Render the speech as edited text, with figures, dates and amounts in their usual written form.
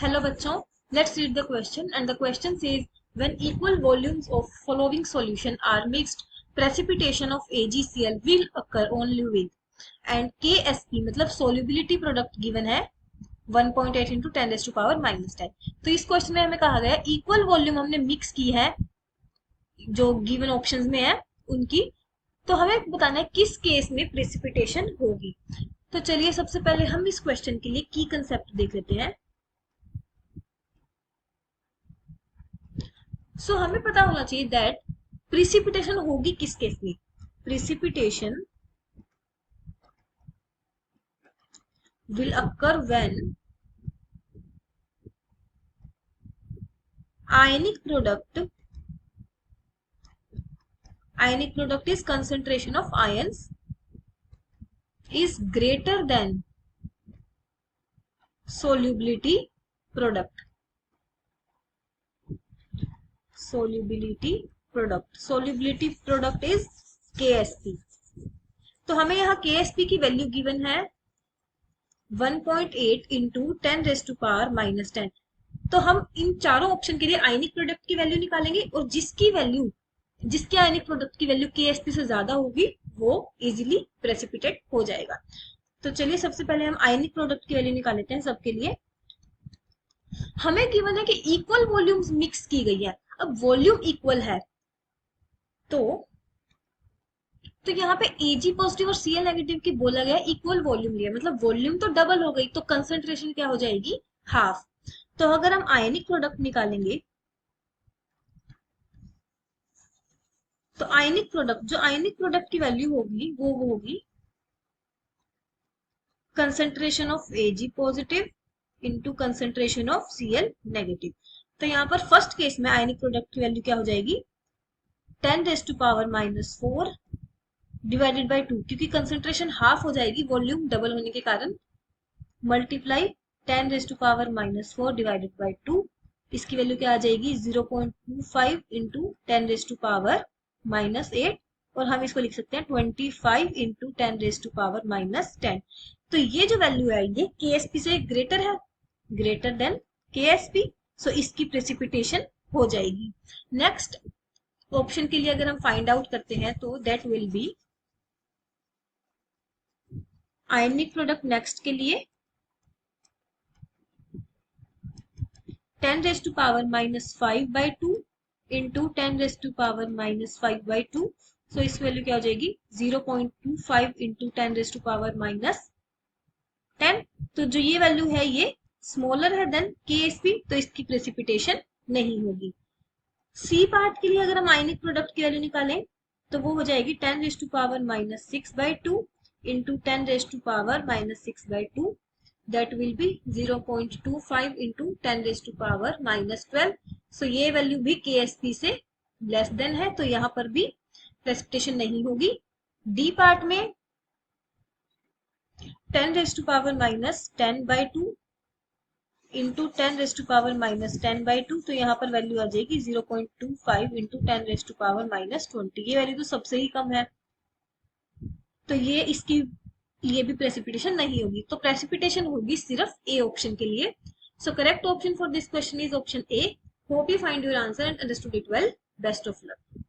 Hello बच्चों, let's read the question and the question says when equal volumes of following solution are mixed, precipitation of AgCl will occur only with and KSP मतलब solubility product given है 1.8 into 10 raised to power minus 10। तो इस question में हमें कहा गया है equal volume हमने मिक्स की है जो गिवन ऑप्शंस में है उनकी, तो हमें बताना है किस केस में प्रेसिपिटेशन होगी। तो चलिए सबसे पहले हम इस क्वेश्चन के लिए की कंसेप्ट देख लेते हैं। सो हमें पता होना चाहिए दैट प्रिसिपिटेशन होगी किस केस में। Precipitation will occur when ionic product is concentration of ions is greater than solubility product is KSP। तो हमें यहाँ KSP की वैल्यू गिवन है 1.8 into 10 raise to power minus 10। तो हम इन चारों ऑप्शन के लिए आयनिक प्रोडक्ट की वैल्यू निकालेंगे और जिसके आयनिक प्रोडक्ट की वैल्यू KSP से ज्यादा होगी वो इजीली प्रेसिपिटेट हो जाएगा। तो चलिए सबसे पहले हम आयनिक प्रोडक्ट की वैल्यू निकाल लेते हैं सबके लिए। हमें गिवन है कि इक्वल वॉल्यूम्स मिक्स की गई है। अब वॉल्यूम इक्वल है तो यहाँ पे Ag पॉजिटिव और Cl नेगेटिव की बोला गया इक्वल वॉल्यूम लिया, मतलब वॉल्यूम तो डबल हो गई तो कंसंट्रेशन क्या हो जाएगी, हाफ। तो अगर हम आयनिक प्रोडक्ट निकालेंगे तो आयनिक प्रोडक्ट की वैल्यू होगी वो होगी concentration of Ag positive into concentration of Cl negative. तो यहाँ पर फर्स्ट केस में आयनिक प्रोडक्ट की वैल्यू क्या हो जाएगी 10 raise to power minus 4 divided by 2, क्योंकि कंसंट्रेशन हाफ हो जाएगी वॉल्यूम डबल होने के कारण, multiply 10 raise to power minus 4 divided by 2। इसकी वैल्यू क्या आ जाएगी 0.25 into 10 raise to power minus 8 और हम इसको लिख सकते हैं 25 into 10 raise to power minus 10। तो ये जो वैल्यू है ये KSP से ग्रेटर है, ग्रेटर देन KSP, सो इसकी प्रेसिपिटेशन हो जाएगी। नेक्स्ट ऑप्शन के लिए अगर हम फाइंड आउट करते हैं तो that will be ionic product next के लिए 10 raise to power minus 5 by 2 into 10 raise to power minus 5 by 2। So इस वैल्यू क्या हो जाएगी 0.25 into 10 raise to power minus 10। तो जो ये वैल्यू है ये स्मॉलर है देन KSP, तो इसकी प्रेसिपिटेशन नहीं होगी। सी पार्ट के लिए अगर हम आयनिक प्रोडक्ट की वैल्यू निकालें तो वो हो जाएगी 10 raise to power minus 6 by 2 into 10 raise to power minus 6 by 2, that will be 0.25 into 10 raised to power minus 12। so ये वैल्यू भी KSP से लेस देन है, तो यहाँ पर भी प्रेसिपिटेशन नहीं होगी। डी पार्ट में 10 raised to power minus 10 by 2 into 10 raised to power minus 10 by 2, तो यहाँ पर वैल्यू आ जाएगी 0.25 into 10 raised to power minus 20। ये वैल्यू तो सबसे ही कम है, तो ये भी प्रेसिपिटेशन नहीं होगी। तो प्रेसिपिटेशन होगी सिर्फ ए ऑप्शन के लिए। So correct option for this question is option A. Hope you find your answer and understood it well. Best of luck.